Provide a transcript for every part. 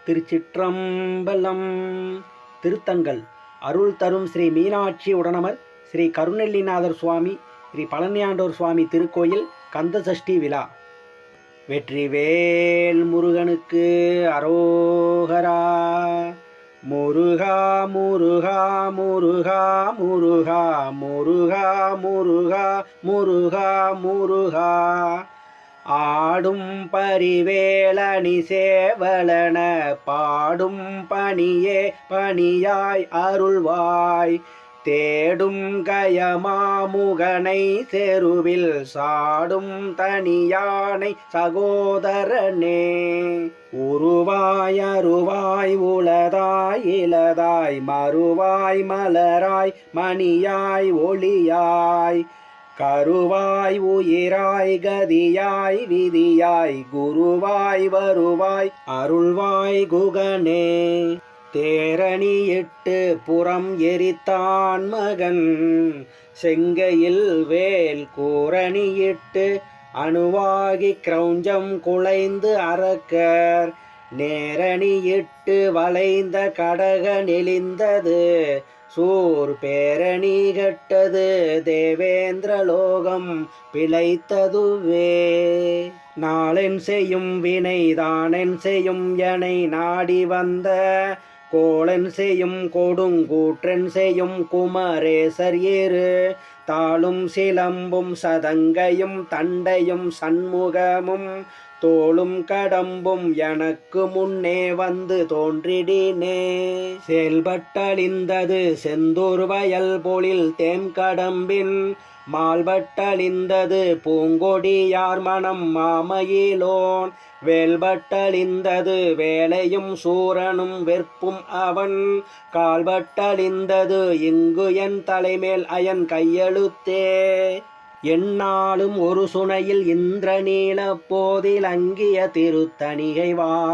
திருச்சிற்றம்பலம். திருத்தங்கள் அருள் தரும் ஸ்ரீ மீனாட்சி உடனமர் ஸ்ரீ கருநெல்லிநாதர் சுவாமி ஸ்ரீ பழனியாண்டோர் சுவாமி திருக்கோயில் கந்த சஷ்டி விழா. வெற்றிவேல் முருகனுக்கு அரோகரா. முருகா முருகா முருகா முருகா முருகா முருகா முருகா முருகா. ஆடும் பரிவேலணி சேவலன பாடும் பணியே பணியாய் அருள்வாய். தேடும் கயமாமுகனை செருவில் சாடும் தனியானை சகோதரனே. உருவாய் அருவாய் உளதாய் இலதாய் மறுவாய் மலராய் மணியாய் ஒளியாய். கருவாய் உயிராய் கதியாய் விதியாய் குருவாய் வருவாய் அருள்வாய் குகனே. தேரணியிட்டு புறம் எரித்தான் மகன் செங்கையில் வேல் கூரணியிட்டு அணுவாகி கிரௌஞ்சம் குலைந்து அரக்கர். நேரணியிட்டு வளைந்த கடக நெளிந்தது சூர் பேரணி கட்டது தேவேந்திர லோகம் பிழைத்ததுவே. நாளென் செய்யும் வினைதானென் செய்யும் எனை நாடி வந்த கோளென் செய்யும் கொடுங்கூற்றென் செய்யும் குமரேசர் ஏறு. தாளும் சிலம்பும் சதங்கையும் தண்டையும் சண்முகமும் தோளும் கடம்பும் எனக்கு முன்னே வந்து தோன்றிடினே. செயல்பட்டழிந்தது செந்தூர் வயல் பொழில் தேம்கடம்பின் மால்பட்டழிந்தது பூங்கொடியார் மனம் மாமயிலோன். வேல்பட்டழிந்தது வேலையும் சூரனும் வெற்பும் அவன் கால்பட்டழிந்தது இங்கு என் தலைமேல் அயன் கையெழுத்தே. எந்நாளும் ஒரு சுனையில் இந்திரநீல போதில் அங்கிய திருத்தணிகைவாள்.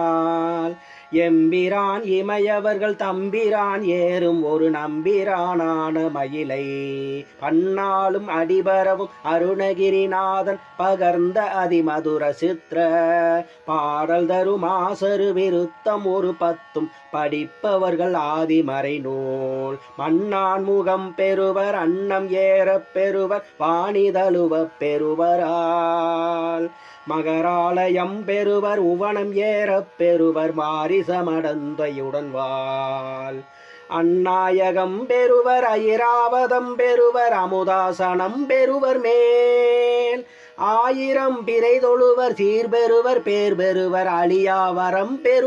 எம்பிரான் இமையவர்கள் தம்பிரான் ஏறும் ஒரு நம்பிரானான மயிலை. பன்னாலும் அடிபரவும் அருணகிரிநாதன் பகர்ந்த அதிமதுர சித்திர பாடல் தரும் ஆசரு விருத்தம் ஒரு 10 படிப்பவர்கள் ஆதிமறை நூல். மன்னான் முகம் பெறுவர் அன்னம் ஏறப் பெறுவர் வாணிதழுவப் பெறுவரால். மகராலயம் பெறுவர் உவனம் ஏறப் பெறுவர் மாரிசமடந்தையுடன் வாழ். அந்நாயகம் பெறுவர் ஐராவதம் பெறுவர் அமுதாசனம் பெறுவர் மேல். 1000 பிறை தொழுவர் சீர் பெறுவர் பேர் பெறுவர் அழியாவரம் பெறு